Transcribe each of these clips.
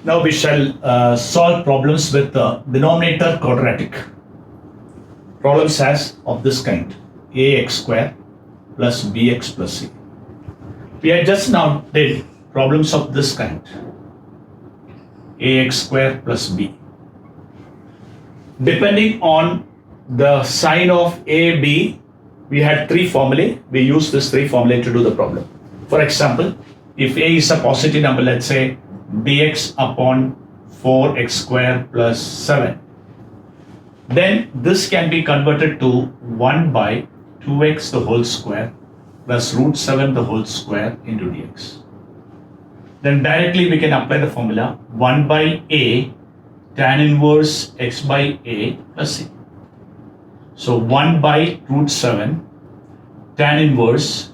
Now we shall solve problems with the denominator quadratic. Problems as of this kind: ax square plus bx plus c. We had just now did problems of this kind: ax square plus b. Depending on the sign of a, b, we had three formulae. We use this three formulae to do the problem. For example, if a is a positive number, let's say dx upon 4x square plus 7, then this can be converted to 1 by 2x the whole square plus root 7 the whole square into dx. Then directly we can apply the formula 1 by a tan inverse x by a plus c. So 1 by root 7 tan inverse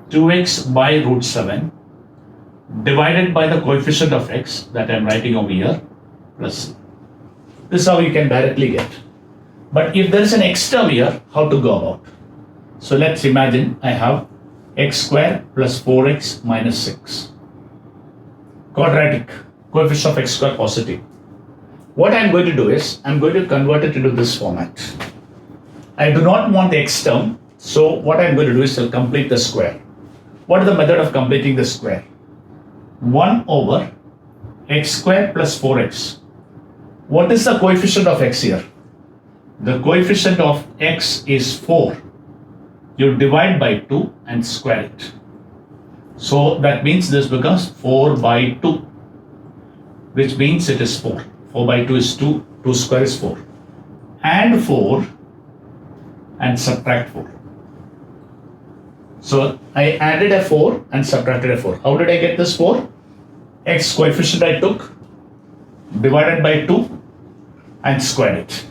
2x by root 7 divided by the coefficient of x that I am writing over here plus c. This is how you can directly get. But if there is an x term here, how to go about? So let's imagine I have x square plus 4x minus 6. Quadratic, coefficient of x square positive. What I am going to do is, I am going to convert it into this format. I do not want the x term, so what I am going to do is I'll complete the square. What is the method of completing the square? 1 over x square plus 4x. What is the coefficient of x here? The coefficient of x is 4. You divide by 2 and square it. So that means this becomes 4 by 2, which means it is 4. 4 by 2 is 2, 2 square is 4. Add 4 and subtract 4. So I added a 4 and subtracted a 4. How did I get this 4? X coefficient I took, divided by 2 and squared it.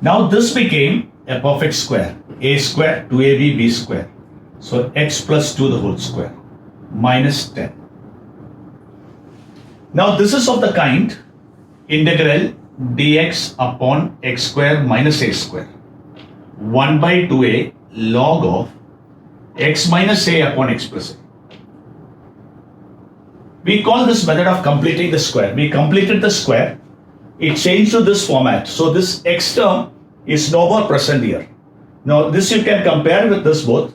Now this became a perfect square. A square, 2ab, b square. So x plus 2 the whole square, minus 10. Now this is of the kind integral dx upon x square minus a square. 1 by 2a log of x minus a upon x plus a. We call this method of completing the square. We completed the square. It changed to this format. So this x term is no more present here. Now this you can compare with this both.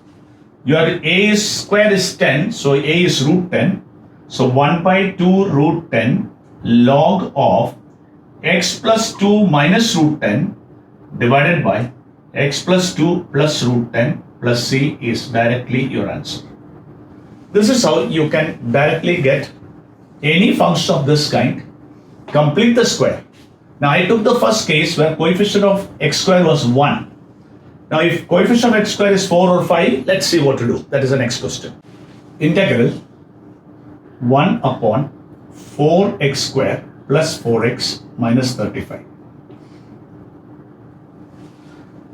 Your a square is 10, so a is root 10. So 1 by 2 root 10 log of x plus 2 minus root 10 divided by x plus 2 plus root 10 plus c is directly your answer. This is how you can directly get any function of this kind, complete the square. Now I took the first case where coefficient of x square was 1. Now if coefficient of x square is 4 or 5, let's see what to do. That is the next question. Integral 1 upon 4x square plus 4x minus 35.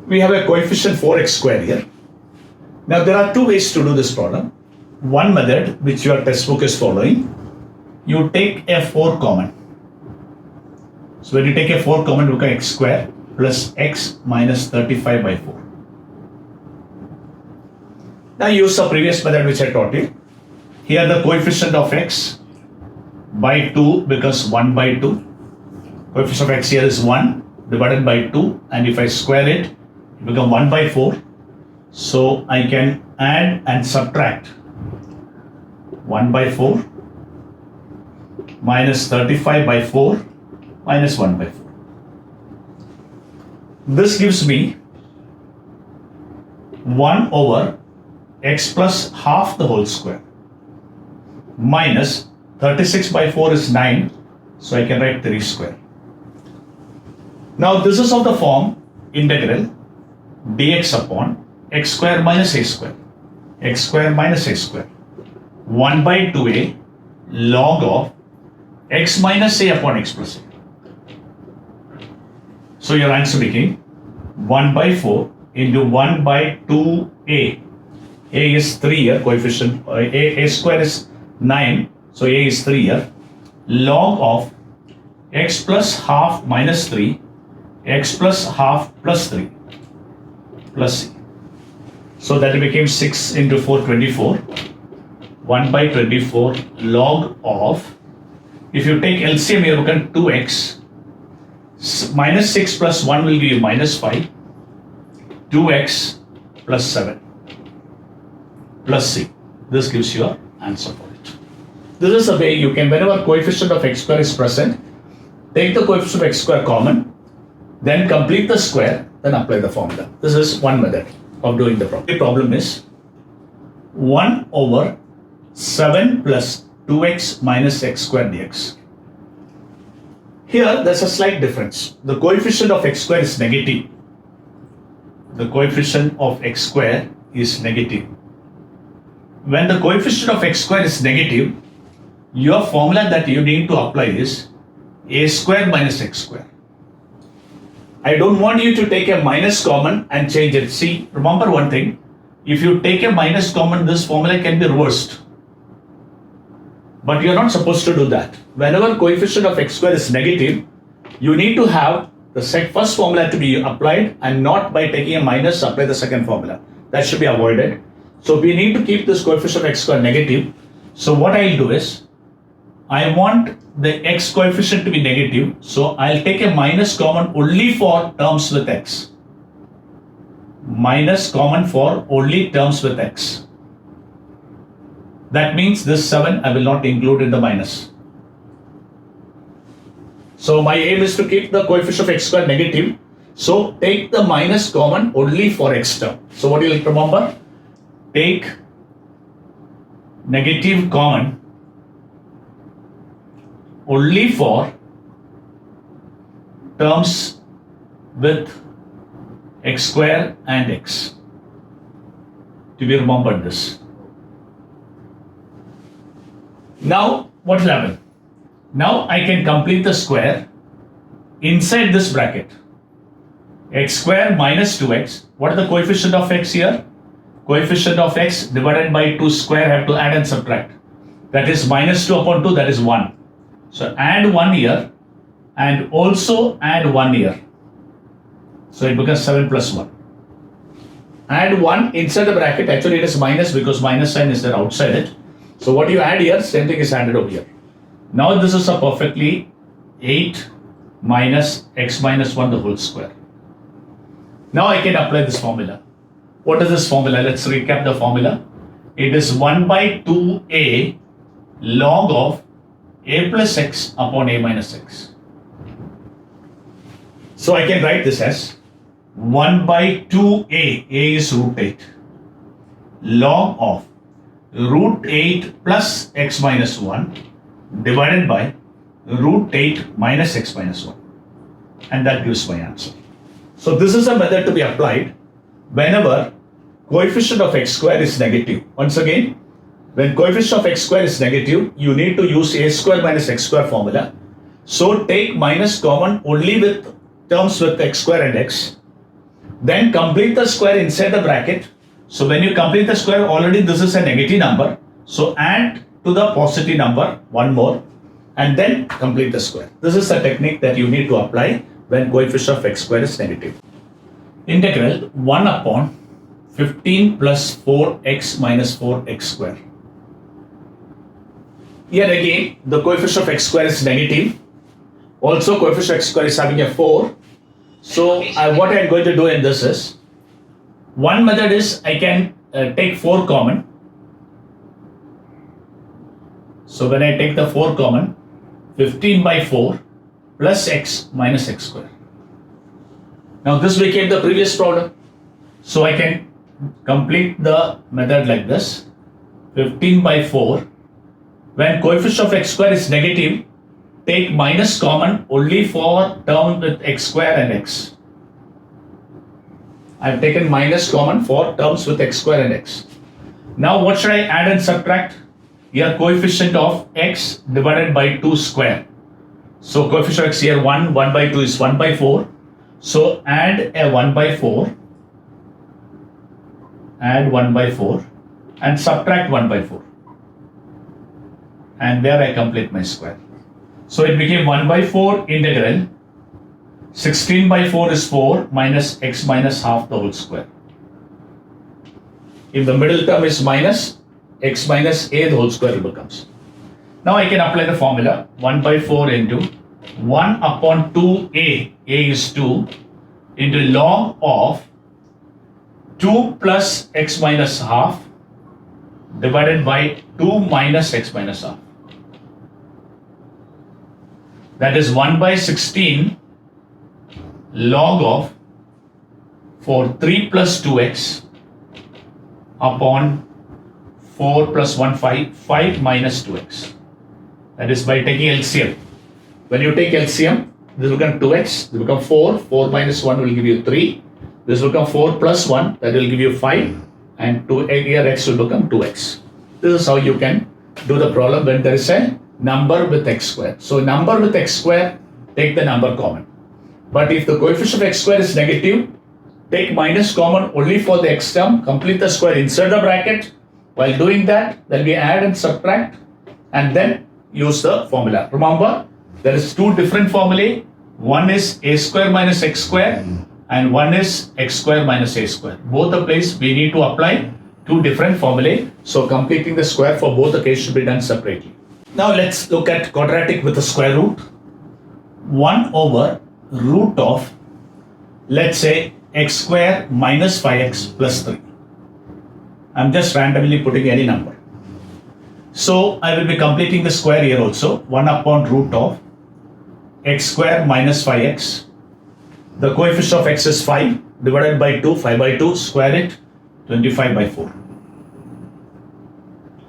We have a coefficient 4x square here. Now there are two ways to do this problem. One method which your textbook is following, you take a 4 common. So when you take a 4 common, you become x square plus x minus 35 by 4. Now use the previous method which I taught you. Here the coefficient of x by 2 becomes 1 by 2. Coefficient of x here is 1 divided by 2, and if I square it, it becomes 1 by 4. So I can add and subtract 1 by 4 minus 35 by 4 minus 1 by 4. This gives me 1 over x plus half the whole square minus 36 by 4 is 9, so I can write 3 square. Now this is of the form integral dx upon x square minus a square, x square minus a square, 1 by 2a log of x minus a upon x plus a. So your answer became 1 by 4 into 1 by 2a. A is 3 here, coefficient, a square is 9, so a is 3 here, log of x plus half minus 3, x plus half plus 3, plus c. So that became 6 into 4, 24. 1 by 24 log of If you take LCM here, you can 2x. Minus 6 plus 1 will give you minus 5. 2x plus 7 plus c. This gives you your answer for it. This is the way you can, whenever coefficient of x square is present, take the coefficient of x square common, then complete the square, then apply the formula. This is one method of doing the problem. The problem is 1 over 7 plus 2x minus x square dx. Here there's a slight difference. The coefficient of x square is negative. The coefficient of x square is negative. When the coefficient of x square is negative, your formula that you need to apply is a square minus x square. I don't want you to take a minus common and change it. See, remember one thing, if you take a minus common, this formula can be reversed. But you're not supposed to do that. Whenever coefficient of x square is negative, you need to have the first formula to be applied and not by taking a minus apply the second formula. That should be avoided. So we need to keep this coefficient of x square negative. So what I'll do is, I want the x coefficient to be negative. So I'll take a minus common only for terms with x. Minus common for only terms with x. That means this 7 I will not include in the minus. So my aim is to keep the coefficient of x square negative. So take the minus common only for x term. So what you will remember? Take negative common only for terms with x square and x. To be remembered this. Now what will happen? Now I can complete the square inside this bracket. X square minus 2x. What is the coefficient of x here? Coefficient of x divided by 2 square, I have to add and subtract. That is minus 2 upon 2, that is 1. So add 1 here and also add 1 here. So it becomes 7 plus 1. Add 1 inside the bracket. Actually it is minus because minus sign is there outside it. So what you add here, same thing is added over here. Now this is a perfectly 8 minus x minus 1 the whole square. Now I can apply this formula. What is this formula? Let's recap the formula. It is 1 by 2a log of a plus x upon a minus x. So I can write this as 1 by 2a, a is root 8, log of root 8 plus x minus 1 divided by root 8 minus x minus 1. And that gives my answer. So this is a method to be applied whenever coefficient of x square is negative. Once again, when coefficient of x square is negative, you need to use a square minus x square formula. So take minus common only with terms with x square and x. Then complete the square inside the bracket. So when you complete the square, already this is a negative number. So add to the positive number one more and then complete the square. This is the technique that you need to apply when coefficient of x square is negative. Integral 1 upon 15 plus 4x minus 4x square. Here again, the coefficient of x square is negative. Also, coefficient of x square is having a 4. So what I am going to do in this is, one method is I can take 4 common. So when I take the 4 common, 15 by 4 plus x minus x square. Now this became the previous problem. So I can complete the method like this. 15 by 4. When coefficient of x square is negative, take minus common only for term with x square and x. I have taken minus common for terms with x square and x. Now what should I add and subtract? Here coefficient of x divided by 2 square. So coefficient of x here 1 by 2 is 1 by 4. So add a 1 by 4. Add 1 by 4 and subtract 1 by 4. And there I complete my square. So it became 1 by 4 integral 16 by 4 is 4 minus x minus half the whole square. If the middle term is minus, x minus a the whole square becomes. Now I can apply the formula 1 by 4 into 1 upon 2a, a is 2, into log of 2 plus x minus half divided by 2 minus x minus half. That is 1 by 16 log of 3 plus 2x upon 4 plus 1, 5 minus 2x. That is by taking LCM. When you take LCM, this will become 2x, this will become 4 minus 1 will give you 3, this will become 4 plus 1, that will give you 5, and 2 here x will become 2x. This is how you can do the problem when there is a number with x square. So number with x square, take the number common. But if the coefficient of x square is negative, take minus common only for the x term, complete the square inside the bracket. While doing that, then we add and subtract and then use the formula. Remember, there is two different formulae. One is a square minus x square and one is x square minus a square. Both the place we need to apply two different formulae. So completing the square for both the cases should be done separately. Now let's look at quadratic with the square root. 1 over root of, let's say, x square minus 5x plus 3. I'm just randomly putting any number. So I will be completing the square here also. 1 upon root of x square minus 5x. The coefficient of x is 5 divided by 2, 5 by 2, square it, 25 by 4.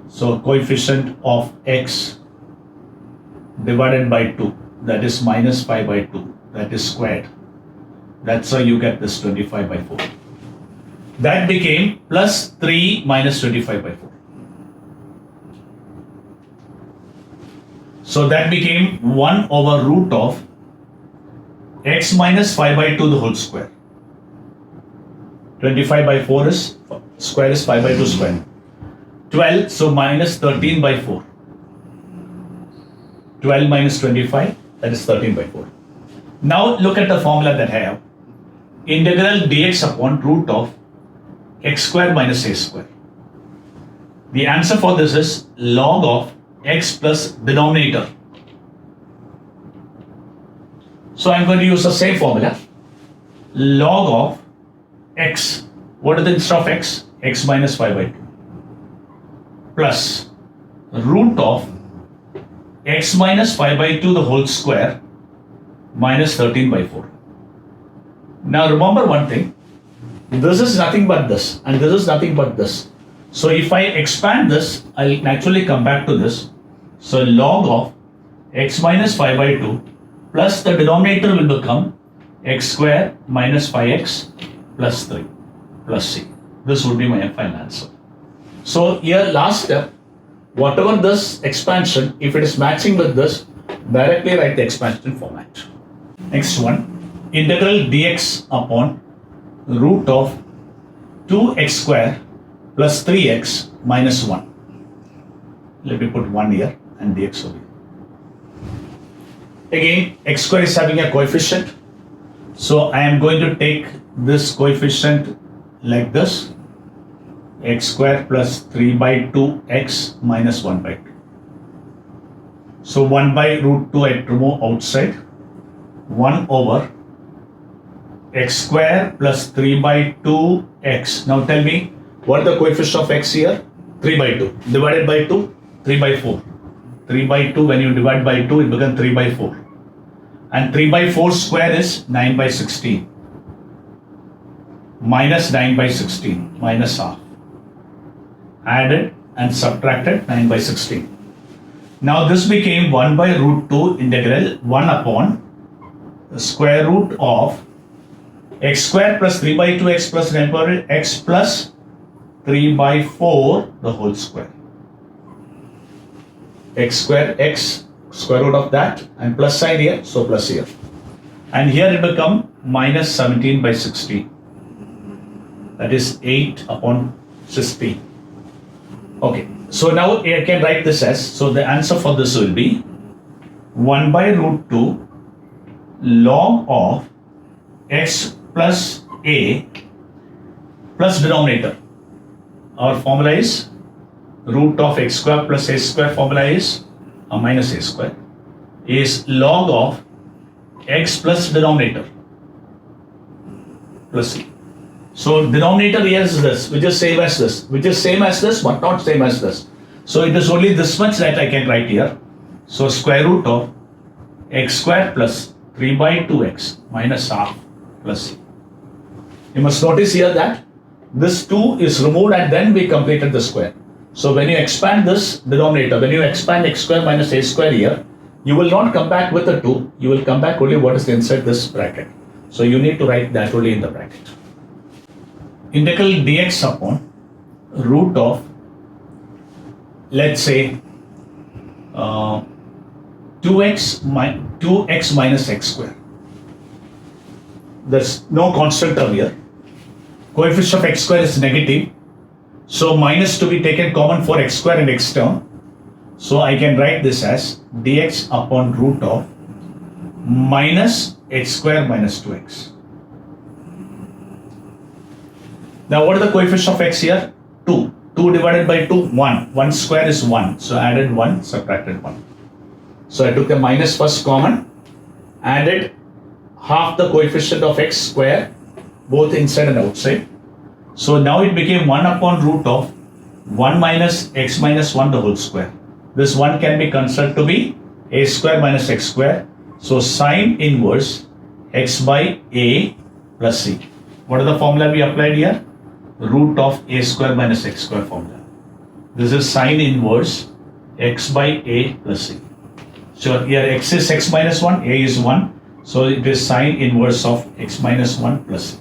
So coefficient of x divided by 2, that is minus 5 by 2, that is squared. That's how you get this 25 by 4. That became plus 3 minus 25 by 4. So that became 1 over root of x minus 5 by 2 the whole square. 25 by 4 is, square is 5 by 2 square. 12, so minus 13 by 4. 12 minus 25, that is 13 by 4. Now look at the formula that I have. Integral dx upon root of x square minus a square. The answer for this is log of x plus denominator. So I'm going to use the same formula. Log of x. What is the instead of x? X minus 5 by 2. Plus root of x minus 5 by 2 the whole square minus 13 by 4. Now remember one thing. This is nothing but this and this is nothing but this. So if I expand this, I'll naturally come back to this. So log of x minus 5 by 2 plus the denominator will become x square minus 5x plus 3 plus c. This would be my final answer. So here last step, whatever this expansion, if it is matching with this, directly write the expansion format. Next one, integral dx upon root of 2x square plus 3x minus 1. Let me put 1 here and dx over here. Again, x square is having a coefficient. So I am going to take this coefficient like this. X square plus 3 by 2x minus 1 by 2. So 1 by root 2 I remove outside. 1 over x square plus 3 by 2x. Now tell me, what is the coefficient of x here? 3 by 2. Divided by 2, 3 by 4. 3 by 2, when you divide by 2, it becomes 3 by 4. And 3 by 4 square is 9 by 16. Minus 9 by 16, minus half. Added and subtracted 9 by 16. Now this became 1 by root 2 integral 1 upon the square root of x square plus 3 by 2x plus 9 by x plus 3 by 4 the whole square. X square x square root of that and plus sign here, so plus here. And here it become minus 17 by 16. That is 8 upon 16. Okay, so now I can write this as, so the answer for this will be 1 by root 2 log of x plus a plus denominator. Our formula is root of x square plus a square, formula is minus a square is log of x plus denominator plus c. So denominator here is this, which is same as this, which is same as this, but not same as this. So it is only this much that I can write here. So square root of x square plus 3 by 2x minus half plus c. You must notice here that this 2 is removed and then we completed the square. So when you expand this denominator, when you expand x square minus a square here, you will not come back with a 2, you will come back only what is inside this bracket. So you need to write that only in the bracket. Integral dx upon root of, let's say, 2x minus x square. There's no constant term here. Coefficient of x square is negative. So minus to be taken common for x square and x term. So I can write this as dx upon root of minus x square minus 2x. Now what is the coefficient of x here? 2. 2 divided by 2, 1. 1 square is 1. So added 1, subtracted 1. So I took the minus first common, added half the coefficient of x square, both inside and outside. So now it became 1 upon root of 1 minus x minus 1 the whole square. This 1 can be considered to be a square minus x square. So sine inverse x by a plus c. What is the formula we applied here? Root of a square minus x square formula. This is sine inverse x by a plus c. So here x is x minus 1, a is 1. So it is sine inverse of x minus 1 plus c.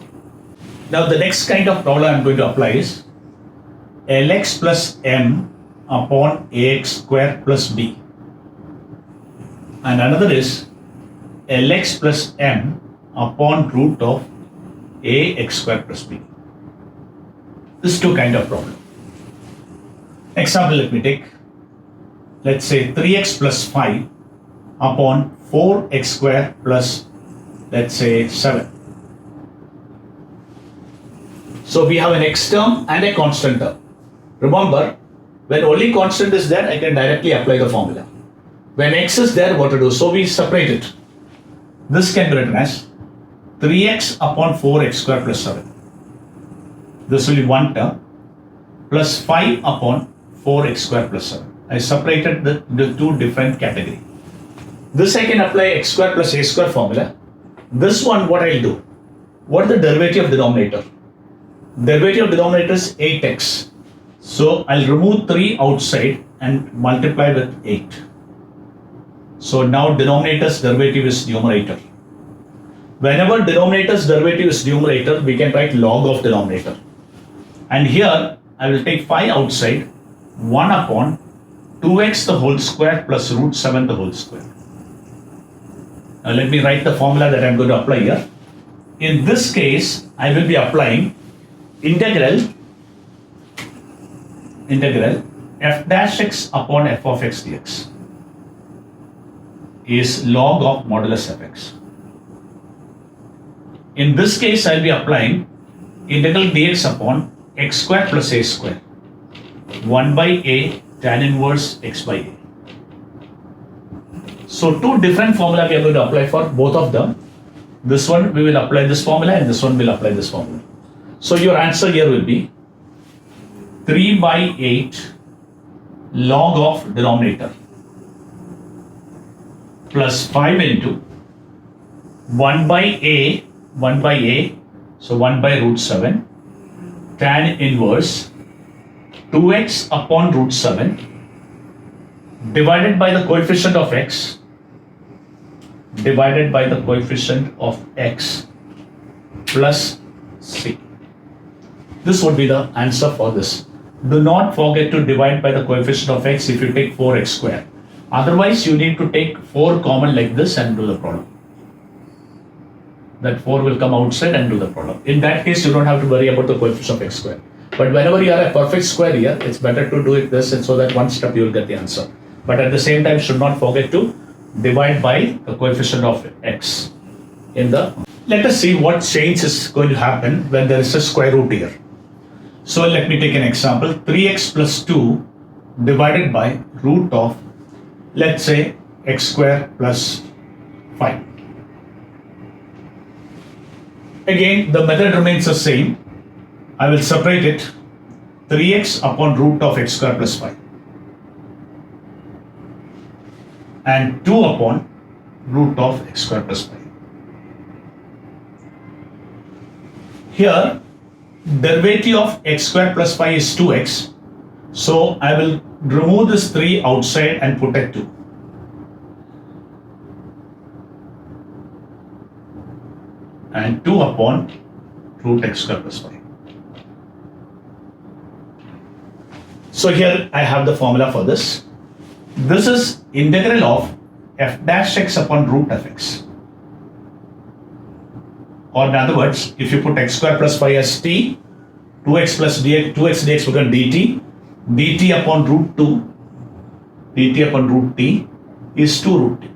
Now the next kind of problem I am going to apply is Lx plus m upon ax square plus b. And another is Lx plus m upon root of ax square plus b. This two kind of problem. Example let me take. Let's say 3x plus 5 upon 4x square plus, let's say, 7. So we have an x term and a constant term. Remember, when only constant is there, I can directly apply the formula. When x is there, what to do? So we separate it. This can be written as 3x upon 4x square plus 7. This will be one term plus 5 upon 4x square plus 7. I separated the two different categories. This I can apply x square plus a square formula. This one, what I'll do? What is the derivative of denominator? Derivative of denominator is 8x. So I'll remove 3 outside and multiply with 8. So now denominator's derivative is numerator. Whenever denominator's derivative is numerator, we can write log of denominator. And here I will take 5 outside, 1 upon 2x the whole square plus root 7 the whole square. Now let me write the formula that I am going to apply here. In this case, I will be applying integral f dash x upon f of x dx is log of modulus fx. In this case, I will be applying integral dx upon x square plus a square, 1 by a tan inverse x by a. So two different formula we are going to apply for both of them. This one we will apply this formula and this one will apply this formula. So your answer here will be 3 by 8 log of denominator plus 5 into 1 by a, so 1 by root 7 tan inverse 2x upon root 7 divided by the coefficient of x plus c. This would be the answer for this. Do not forget to divide by the coefficient of x if you take 4x square. Otherwise, you need to take 4 common like this and do the problem. That 4 will come outside and do the problem. In that case, you don't have to worry about the coefficient of x square. But whenever you are a perfect square here, it's better to do it this, and so that one step you will get the answer. But at the same time, should not forget to divide by the coefficient of x in the. Let us see what change is going to happen when there is a square root here. So let me take an example. 3x plus 2 divided by root of, let's say x square plus 5. Again, the method remains the same. I will separate it 3x upon root of x square plus 5 and 2 upon root of x square plus 5. Here, derivative of x square plus 5 is 2x. So I will remove this 3 outside and put a 2. And 2 upon root x square plus 5. So here I have the formula for this. This is integral of f dash x upon root of x. Or in other words, if you put x square plus 5 as t, 2x plus dx, 2x dx becomes dt, dt upon root 2, dt upon root t is 2 root t.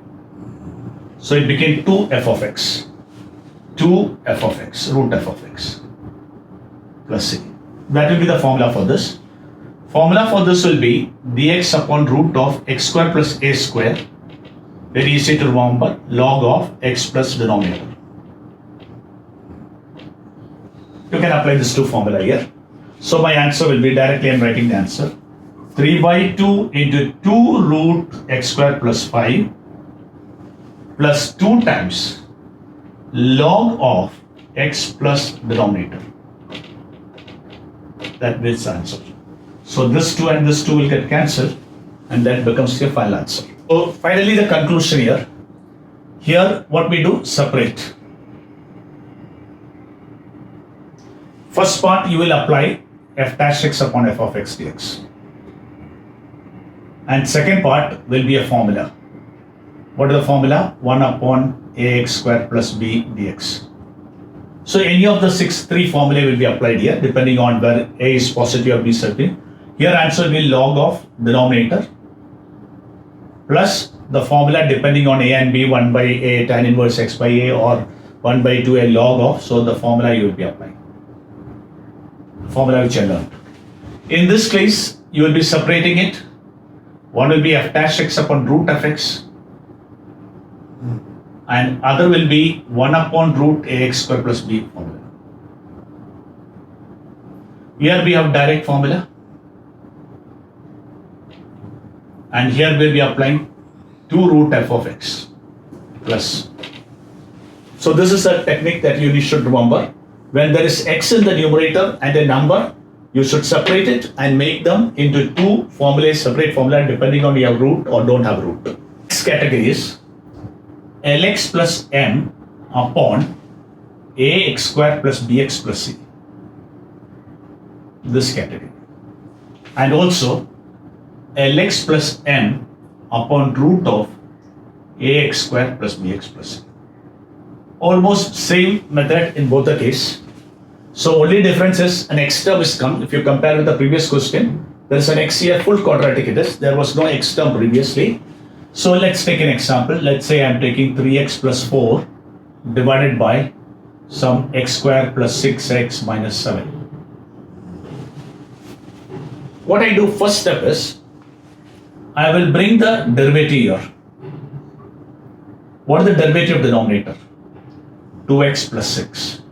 So it became 2 f of x. 2 f of x, root f of x plus c. That will be the formula for this. Formula for this will be dx upon root of x square plus a square, very easy to remember, log of x plus denominator. You can apply this to formula here. So my answer will be, directly I am writing the answer, 3 by 2 into 2 root x square plus 5 plus 2 times log of x plus denominator. That is the answer. So this 2 and this 2 will get cancelled and that becomes your final answer. So finally the conclusion here. Here what we do, separate. First part you will apply f dash x upon f of x dx. And second part will be a formula. What is the formula? 1 upon ax square plus b dx. So any of the 3 formulae will be applied here depending on where a is positive or b is negative. Here answer will be log of denominator plus the formula depending on a and b, 1 by a tan inverse x by a or 1 by 2 a log of. So the formula you will be applying. Formula which I learned. In this case, you will be separating it. One will be f dash x upon root of x and other will be 1 upon root ax square plus b formula. Here we have direct formula and here we'll be applying 2 root f of x plus. So this is a technique that you should remember. When there is x in the numerator and a number, you should separate it and make them into 2 formulae, separate formula depending on you have root or don't have root. Next category is lx plus m upon ax square plus bx plus c. This category. And also lx plus m upon root of ax square plus bx plus c. Almost same method in both the case. So only difference is an x term is come. If you compare with the previous question, there is an x here, full quadratic it is. There was no x term previously. So let's take an example. Let's say I'm taking 3x plus 4 divided by some x square plus 6x minus 7. What I do first step is, I will bring the derivative here. What is the derivative of denominator? 2x plus 6.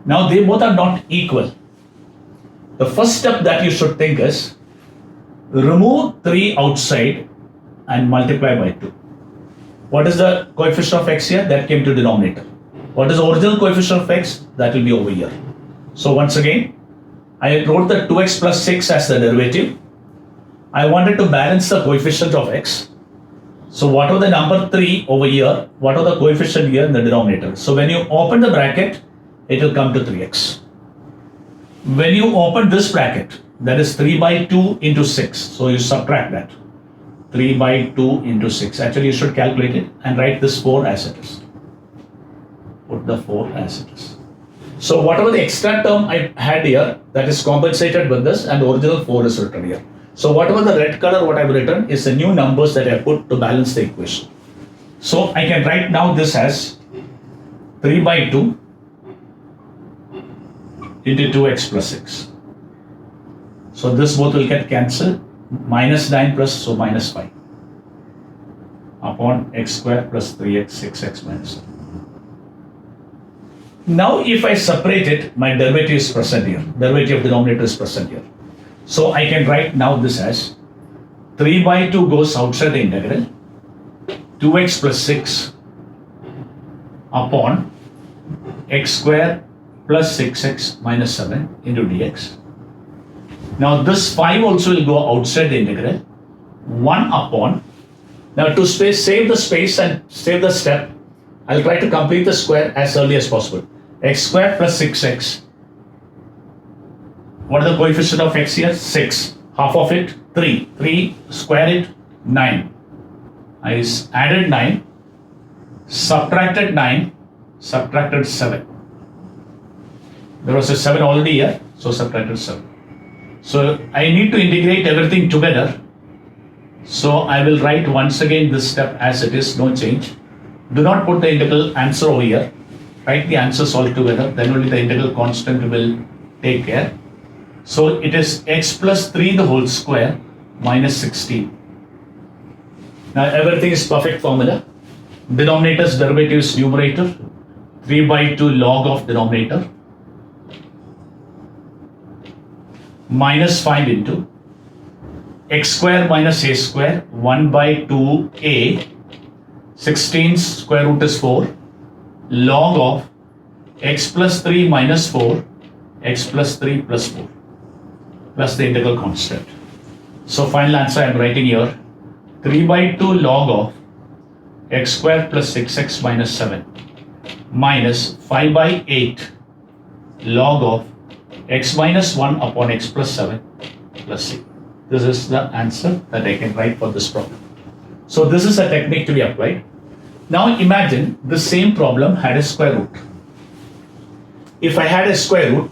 Now they both are not equal. The first step that you should think is, remove 3 outside and multiply by 2. What is the coefficient of x here? That came to denominator. What is the original coefficient of x? That will be over here. So once again, I wrote the 2x plus 6 as the derivative. I wanted to balance the coefficient of x. So what was the number 3 over here? What was the coefficient here in the denominator? So when you open the bracket, it will come to 3x. When you open this bracket, that is 3 by 2 into 6. So you subtract that. 3 by 2 into 6. Actually, you should calculate it and write this 4 as it is. Put the 4 as it is. So whatever the extra term I had here, that is compensated with this, and the original 4 is written here. So whatever the red color what I have written is the new numbers that I put to balance the equation. So I can write now this as 3 by 2 into 2x plus 6. So this both will get cancelled. Minus 9 plus, so minus 5 upon x square plus 3x, 6x minus 1. Now if I separate it, my derivative is present here. Derivative of denominator is present here. So I can write now this as 3 by 2 goes outside the integral. 2x plus 6 upon x square plus 6x minus 7 into dx. Now this 5 also will go outside the integral. 1 upon. Now to save the space and save the step, I'll try to complete the square as early as possible. X square plus 6x. What is the coefficient of x here? 6. Half of it, 3. 3 square it, 9. I added 9, subtracted 9, subtracted 7. There was a 7 already here, so subtracted 7. So I need to integrate everything together. So I will write once again this step as it is, no change. Do not put the integral answer over here. Write the answers all together, then only the integral constant will take care. So it is x plus 3 the whole square minus 16. Now everything is perfect formula. Denominator's derivative is numerator. 3 by 2 log of denominator. Minus 5 into x square minus a square, 1 by 2a, 16 square root is 4, log of x plus 3 minus 4, x plus 3 plus 4, plus the integral constant. So final answer I am writing here, 3 by 2 log of x square plus 6x minus 7, minus 5 by 8 log of x minus 1 upon x plus 7 plus c. This is the answer that I can write for this problem. So this is a technique to be applied. Now imagine the same problem had a square root. If I had a square root,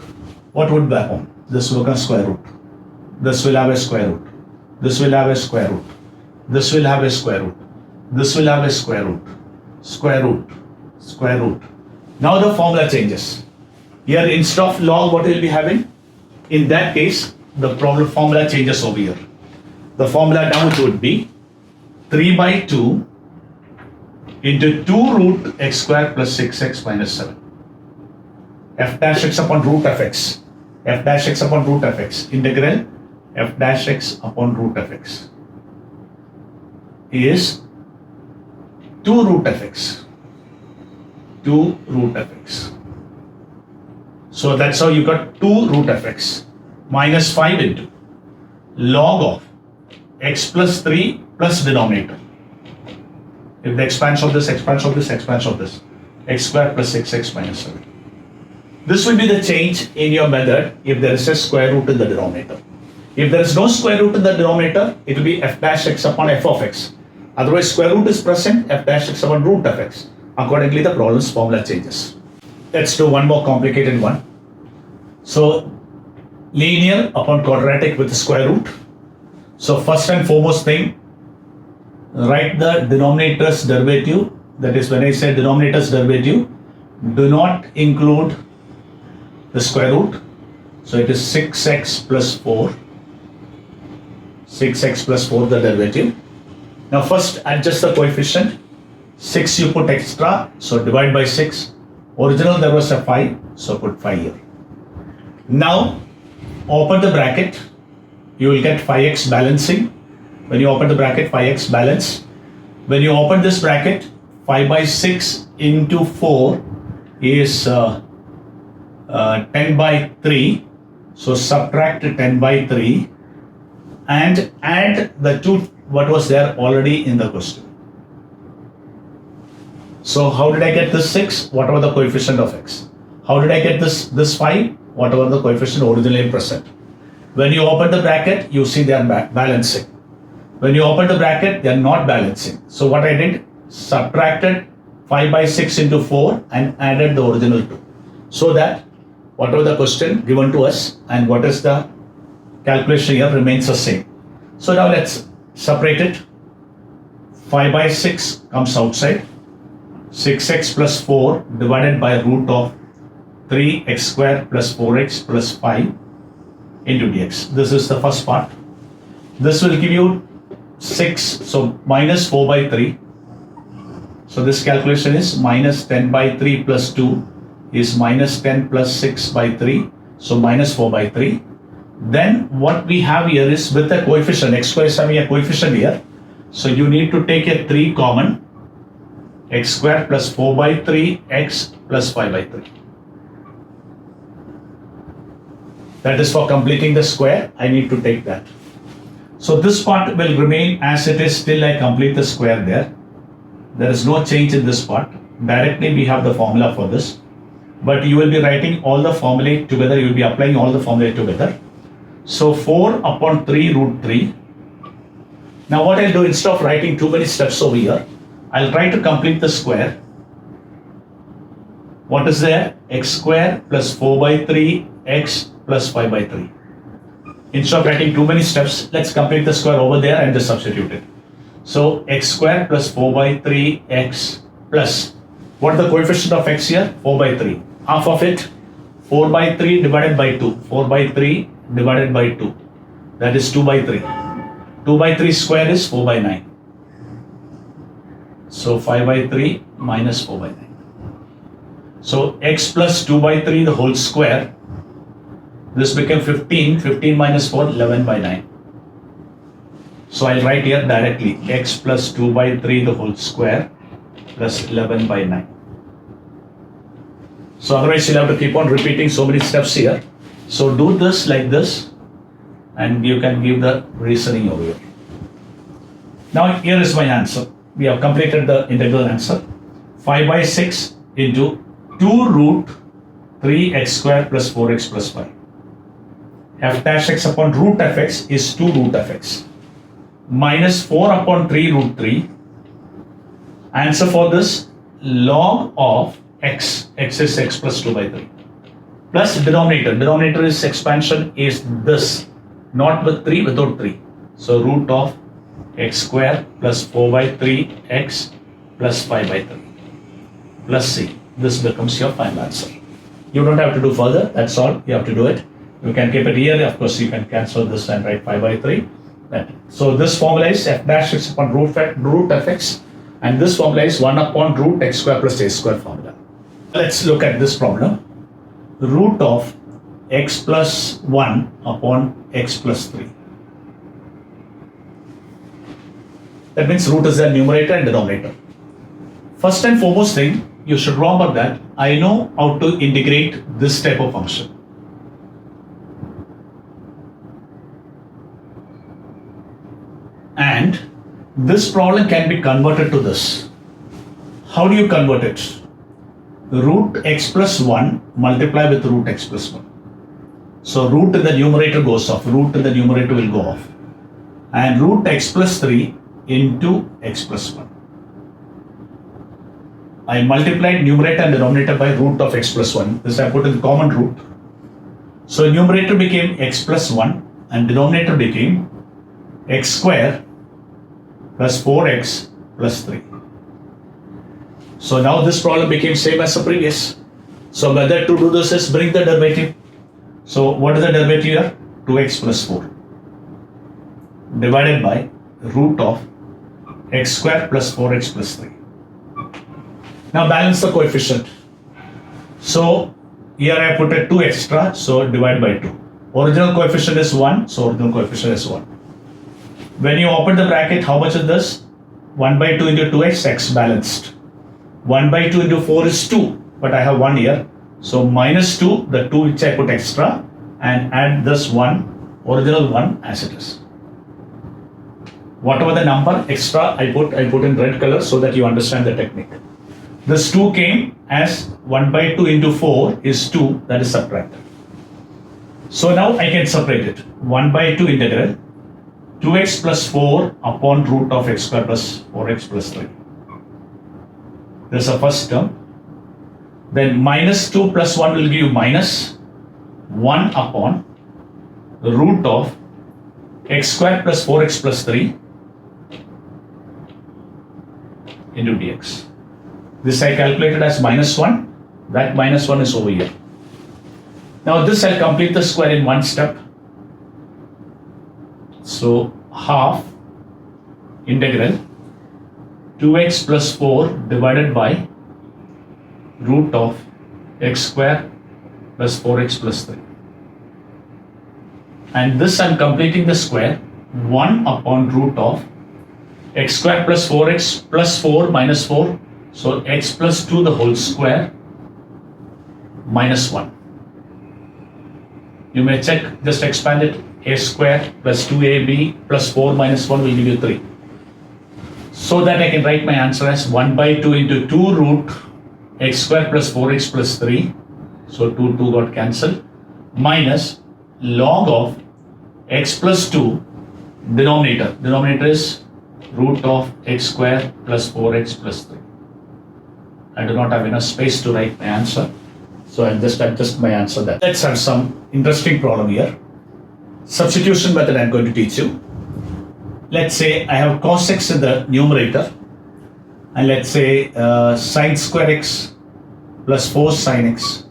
what would happen? This will become square root. This will have a square root. This will have a square root. This will have a square root. This will have a square root. Square root. Square root. Now the formula changes. Here instead of log, what we will be having? In that case, the problem formula changes over here. The formula now it would be 3 by 2 into 2 root x square plus 6x minus 7. F dash x upon root of x. F dash x upon root of x. Integral f dash x upon root of x is 2 root of x. 2 root of x. So that's how you got 2 root of x minus 5 into log of x plus 3 plus denominator. If the expansion of this, expansion of this, expansion of this, x square plus 6x minus 7. This will be the change in your method if there is a square root in the denominator. If there is no square root in the denominator, it will be f dash x upon f of x. Otherwise, square root is present, f dash x upon root of x. Accordingly, the problem's formula changes. Let's do one more complicated one. So, linear upon quadratic with the square root. So, first and foremost thing, write the denominator's derivative. That is, when I say denominator's derivative, do not include the square root. So, it is 6x plus 4. 6x plus 4 the derivative. Now, first adjust the coefficient. 6 you put extra, so divide by 6. Original there was a 5, so put 5 here. Now, open the bracket. You will get 5x balancing. When you open the bracket, 5x balance. When you open this bracket, 5 by 6 into 4 is 10 by 3. So subtract 10 by 3 and add the 2 what was there already in the question. So how did I get this 6? Whatever the coefficient of x. How did I get this 5? Whatever the coefficient originally present. When you open the bracket, you see they are balancing. When you open the bracket, they are not balancing. So what I did, subtracted 5 by 6 into 4 and added the original 2. So that whatever the question given to us and what is the calculation here remains the same. So now let's separate it. 5 by 6 comes outside. 6x plus 4 divided by root of 3x square plus 4x plus 5 into dx. This is the first part. This will give you 6, so minus 4 by 3. So this calculation is minus 10 by 3 plus 2 is minus 10 plus 6 by 3. So minus 4 by 3. Then what we have here is with a coefficient, x square is having a coefficient here. So you need to take a 3 common, x square plus 4 by 3, x plus 5 by 3. That is for completing the square, I need to take that. So this part will remain as it is till I complete the square there. There is no change in this part. Directly we have the formula for this. But you will be writing all the formulae together, you will be applying all the formulae together. So 4 upon 3 root 3. Now what I'll do, instead of writing too many steps over here, I'll try to complete the square. What is there? X square plus 4 by 3, x plus 5 by 3. Instead of writing too many steps, let's complete the square over there and just substitute it. So x square plus 4 by 3, x plus, what is the coefficient of x here? 4 by 3. Half of it, 4 by 3 divided by 2. 4 by 3 divided by 2. That is 2 by 3. 2 by 3 square is 4 by 9. So 5 by 3 minus 4 by 9. So x plus 2 by 3 the whole square. This became 15. 15 minus 4, 11 by 9. So I'll write here directly x plus 2 by 3 the whole square plus 11 by 9. So otherwise you'll have to keep on repeating so many steps here. So do this like this and you can give the reasoning over here. Now here is my answer. We have completed the integral answer. 5 by 6 into 2 root 3x square plus 4x plus 5. F dash x upon root of x is 2 root of x. Minus 4 upon 3 root 3. Answer for this, log of x. X is x plus 2 by 3. Plus denominator. Denominator is expansion is this. Not with 3, without 3. So root of x square plus 4 by 3 x plus 5 by 3 plus c. This becomes your final answer. You don't have to do further. That's all. You have to do it. You can keep it here. Of course, you can cancel this and write 5 by 3. So this formula is f dash x upon root of x, and this formula is 1 upon root x square plus a square formula. Let's look at this problem. Root of x plus 1 upon x plus 3. That means root is the numerator and denominator. First and foremost thing, you should remember that I know how to integrate this type of function. And this problem can be converted to this. How do you convert it? Root x plus 1 multiply with root x plus 1. So root in the numerator goes off. Root in the numerator will go off. And root x plus 3 into x plus 1. I multiplied numerator and denominator by root of x plus 1. This I put in common root. So numerator became x plus 1 and denominator became x square plus 4x plus 3. So now this problem became same as the previous. So method to do this is bring the derivative. So what is the derivative here? 2x plus 4 divided by root of x square plus 4x plus 3. Now balance the coefficient. So here I put a 2 extra, so divide by 2. Original coefficient is 1, so original coefficient is 1. When you open the bracket, how much is this? 1 by 2 into 2x, x balanced. 1 by 2 into 4 is 2, but I have 1 here. So minus 2, the 2 which I put extra, and add this 1, original 1 as it is. Whatever the number extra I put in red color so that you understand the technique. This 2 came as 1 by 2 into 4 is 2, that is subtracted. So now I can separate it. 1 by 2 integral 2x plus 4 upon root of x square plus 4x plus 3. This is the first term. Then minus 2 plus 1 will give you minus 1 upon the root of x square plus 4x plus 3 into dx. This I calculated as minus 1. That minus 1 is over here. Now this I'll complete the square in one step. So half integral 2x plus 4 divided by root of x square plus 4x plus 3. And this I'm completing the square, 1 upon root of x square plus 4x plus 4 minus 4. So x plus 2 the whole square minus 1. You may check, just expand it. A square plus 2ab plus 4 minus 1 will give you 3. So that I can write my answer as 1 by 2 into 2 root x square plus 4x plus 3. So 2 got cancelled, minus log of x plus 2 denominator. Denominator is root of x square plus 4x plus 3. I do not have enough space to write my answer, so I'll just adjust my answer there. Let's have some interesting problem here. Substitution method I'm going to teach you. Let's say I have cos x in the numerator, and let's say sine square x plus 4 sine x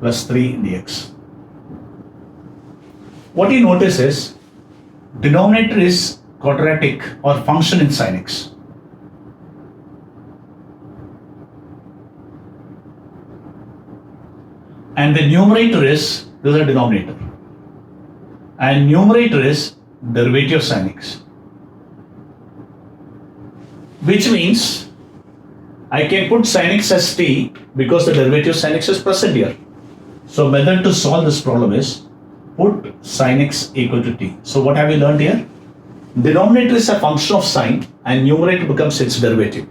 plus 3 dx. What you notice is denominator is quadratic or function in sin x. And the numerator is, this is the denominator. And numerator is derivative of sin x. Which means I can put sin x as t because the derivative of sin x is present here. So method to solve this problem is put sin x equal to t. So what have we learned here? Denominator is a function of sine and numerator becomes its derivative.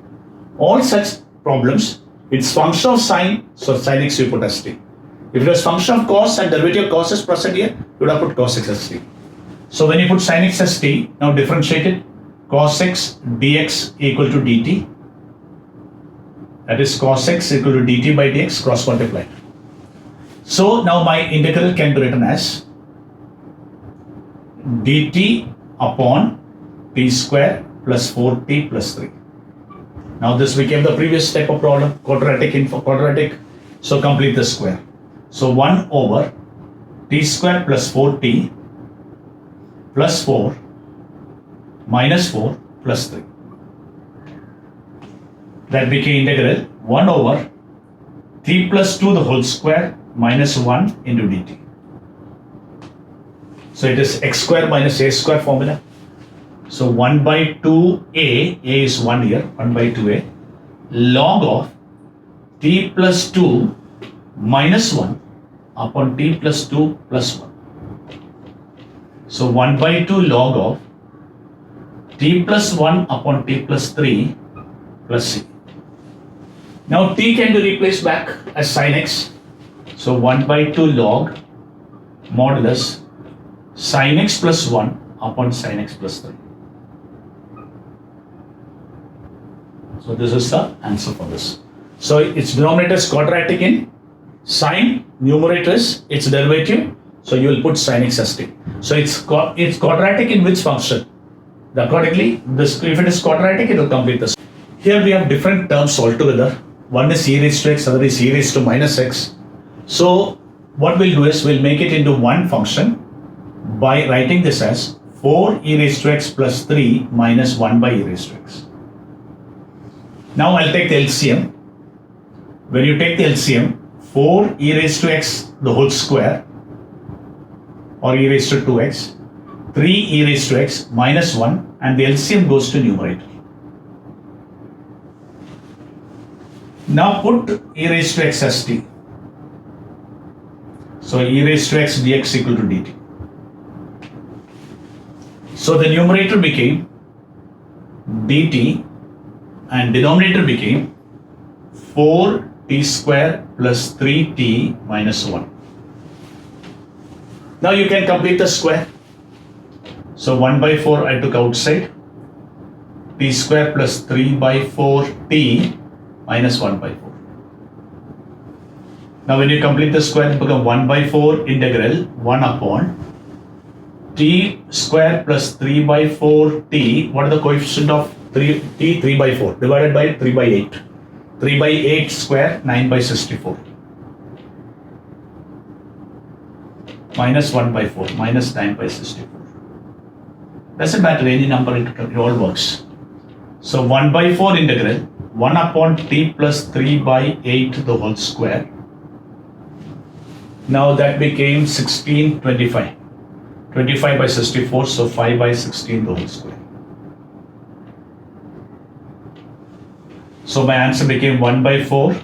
All such problems, it's function of sine, so sin x you put as t. If it was function of cos and derivative of cos is present here, you would have put cos x as t. So when you put sin x as t, now differentiate it, cos x dx equal to dt. That is cos x equal to dt by dx cross multiplied. So now my integral can be written as dt upon t square plus 4t plus 3. Now this became the previous step of problem, quadratic. So complete the square. So 1 over t square plus 4t plus 4 minus 4 plus 3. That became integral 1 over t plus 2 the whole square minus 1 into dt. So it is x square minus a square formula. So 1 by 2a, a is 1 here, 1 by 2a, log of t plus 2 minus 1 upon t plus 2 plus 1. So 1 by 2 log of t plus 1 upon t plus 3 plus c. Now t can be replaced back as sin x. So 1 by 2 log modulus sin x plus 1 upon sin x plus 3. So this is the answer for this. So its denominator is quadratic in sine, numerator is its derivative. So you will put sin x as t. So it's quadratic in which function? Accordingly, this, if it is quadratic, it will complete this. Here we have different terms altogether. One is e raised to x, other is e raised to minus x. So what we'll do is we'll make it into one function by writing this as 4 e raised to x plus 3 minus 1 by e raised to x. Now I'll take the LCM. When you take the LCM, 4 e raised to x the whole square or e raised to 2x, 3 e raised to x minus 1, and the LCM goes to numerator. Now put e raised to x as t. So e raised to x dx equal to dt. So the numerator became dt and denominator became 4t square plus 3t minus 1. Now you can complete the square. So 1 by 4 I took outside, t square plus 3 by 4t minus 1 by 4. Now when you complete the square, it becomes 1 by 4 integral 1 upon t square plus 3 by 4t. What are the coefficient of 3t? 3 by 4 divided by 3 by 8. 3 by 8 square, 9 by 64. Minus 1 by 4, minus 9 by 64. Doesn't matter any number, it all works. So 1 by 4 integral 1 upon t plus 3 by 8 the whole square. Now that became 16, 25. 25 by 64, so 5 by 16 the whole square. So my answer became 1 by 4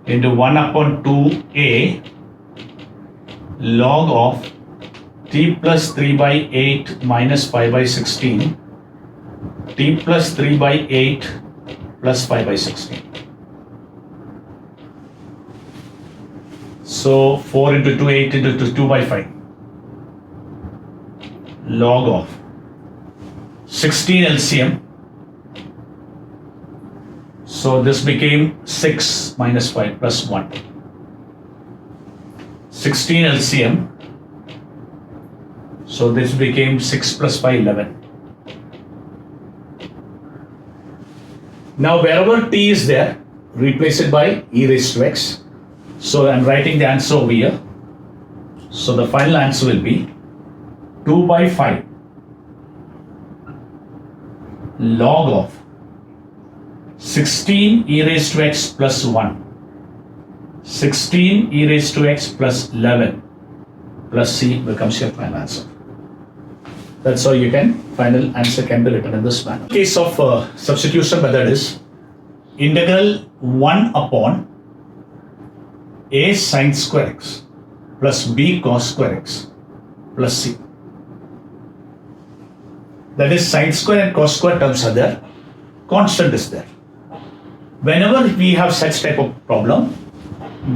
into 1 upon 2a log of t plus 3 by 8 minus 5 by 16 t plus 3 by 8 plus 5 by 16. So 4 into 2, 8 into 2 by 5 log of 16 LCM. So this became 6 minus 5 plus 1. 16 LCM. So this became 6 plus 5, 11. Now wherever t is there, replace it by e raised to x. So I'm writing the answer over here. So the final answer will be 2 by 5 log of 16 e raised to x plus 1, 16 e raised to x plus 11 plus c becomes your final answer. That's how you can, final answer can be written in this manner. Case of substitution method is integral 1 upon a sine square x plus b cos square x plus c. That is, sine square and cos square terms are there, constant is there. Whenever we have such type of problem,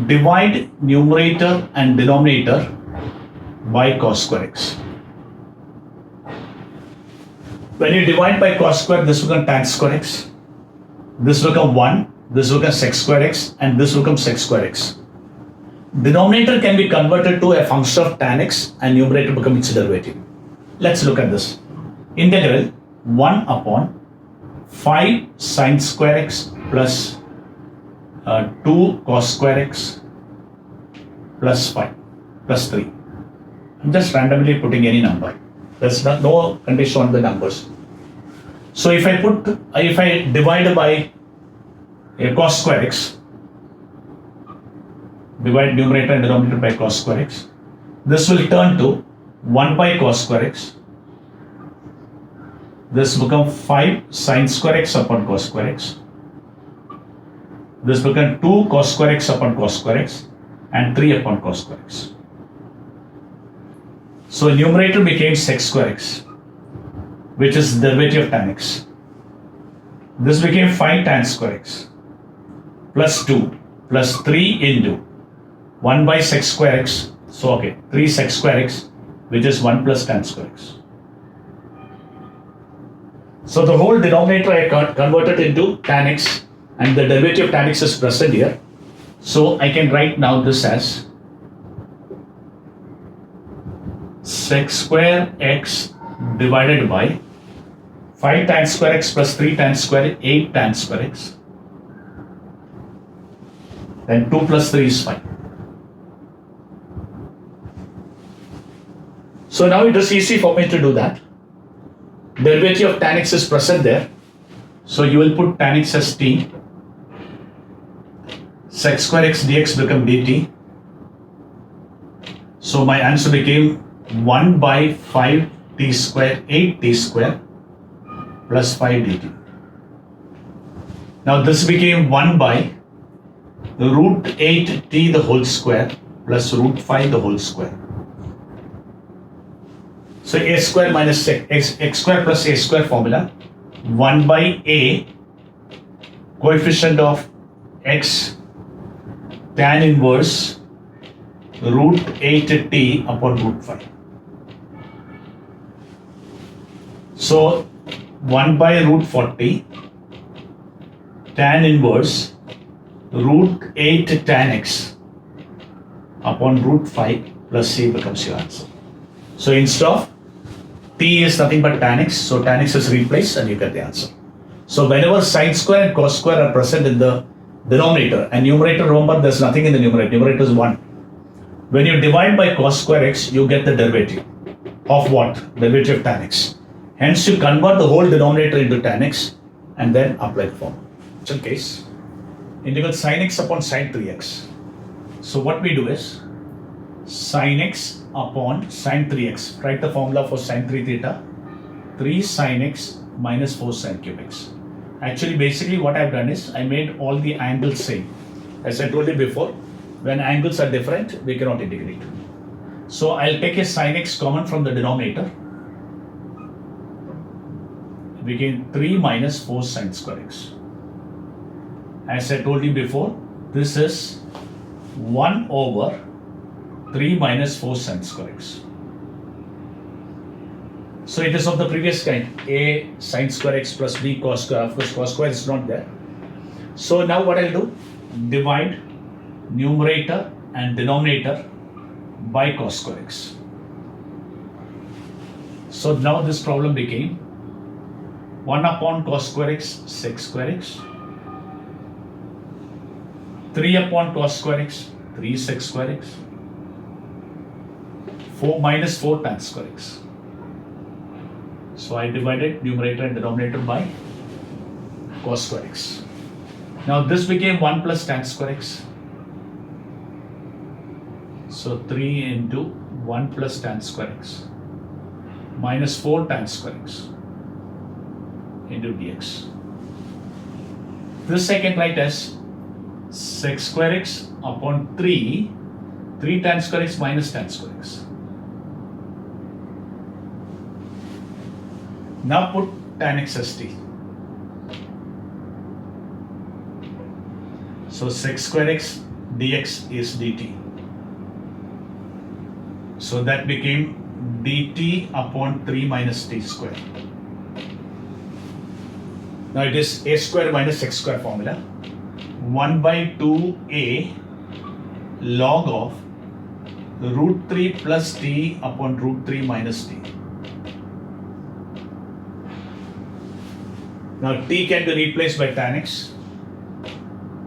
divide numerator and denominator by cos square x. When you divide by cos square, this will become tan square x, this will become 1, this will become sec square x, and this will become sec square x. Denominator can be converted to a function of tan x and numerator become its derivative. Let's look at this. Integral 1 upon 5 sine square x plus 2 cos square x plus 5 plus 3. I'm just randomly putting any number. There's no condition on the numbers. So if I divide by a cos square x, divide numerator and denominator by cos square x, this will turn to 1 by cos square x. This will become 5 sine square x upon cos square x. This will become 2 cos square x upon cos square x and 3 upon cos square x. So numerator became sec square x, which is derivative of tan x. This became 5 tan square x plus 2 plus 3 into 1 by sec square x. So okay, 3 sec square x, which is 1 plus tan square x. So the whole denominator I converted into tan x, and the derivative of tan x is present here. So I can write now this as sec square x divided by 5 tan square x plus 3 tan square, 8 tan square x. Then 2 plus 3 is 5. So now it is easy for me to do that. Derivative of tan x is present there. So you will put tan x as t. Sec square x dx become dt. So my answer became 1 by 5 t square, 8 t square plus 5 dt. Now this became 1 by root 8 t the whole square plus root 5 the whole square. So a square minus x square plus a square formula, 1 by a coefficient of x tan inverse root 8t upon root 5. So 1 by root 40 tan inverse root 8 tan x upon root 5 plus c becomes your answer. So instead of t is nothing but tan x, so tan x is replaced and you get the answer. So whenever sine square and cos square are present in the denominator and numerator, remember there's nothing in the numerator, numerator is 1. When you divide by cos square x, you get the derivative of what? Derivative of tan x. Hence, you convert the whole denominator into tan x and then apply the formula. In case, integral sin x upon sin 3x. So what we do is sin x upon sin 3x. Write the formula for sin 3 theta. 3 sin x minus 4 sin cube x. Actually, basically what I've done is I made all the angles same. As I told you before, when angles are different, we cannot integrate. So I'll take a sin x common from the denominator. It became 3 minus 4 sin square x. As I told you before, this is 1 over 3 minus 4 sin square x. So it is of the previous kind, a sin square x plus b cos square. Of course, cos square is not there. So now what I'll do, divide numerator and denominator by cos square x. So now this problem became 1 upon cos square x, sec square x. 3 upon cos square x, 3 sec square x. 4 minus 4 tan square x. So I divided numerator and denominator by cos square x. Now this became 1 plus tan square x. So 3 into 1 plus tan square x minus 4 tan square x into dx. This I can write as sec square x upon 3 tan square x minus tan square x. Now put tan x as t. So sec square x dx is dt. So that became dt upon 3 minus t square. Now it is a square minus x square formula. 1 by 2a log of root 3 plus t upon root 3 minus t. Now t can be replaced by tan x.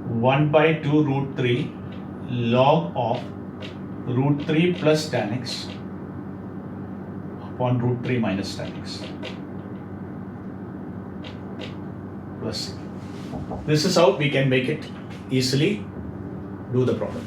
1 by 2 root 3 log of root 3 plus tan x upon root 3 minus tan x plus c. This is how we can make it easily do the problem.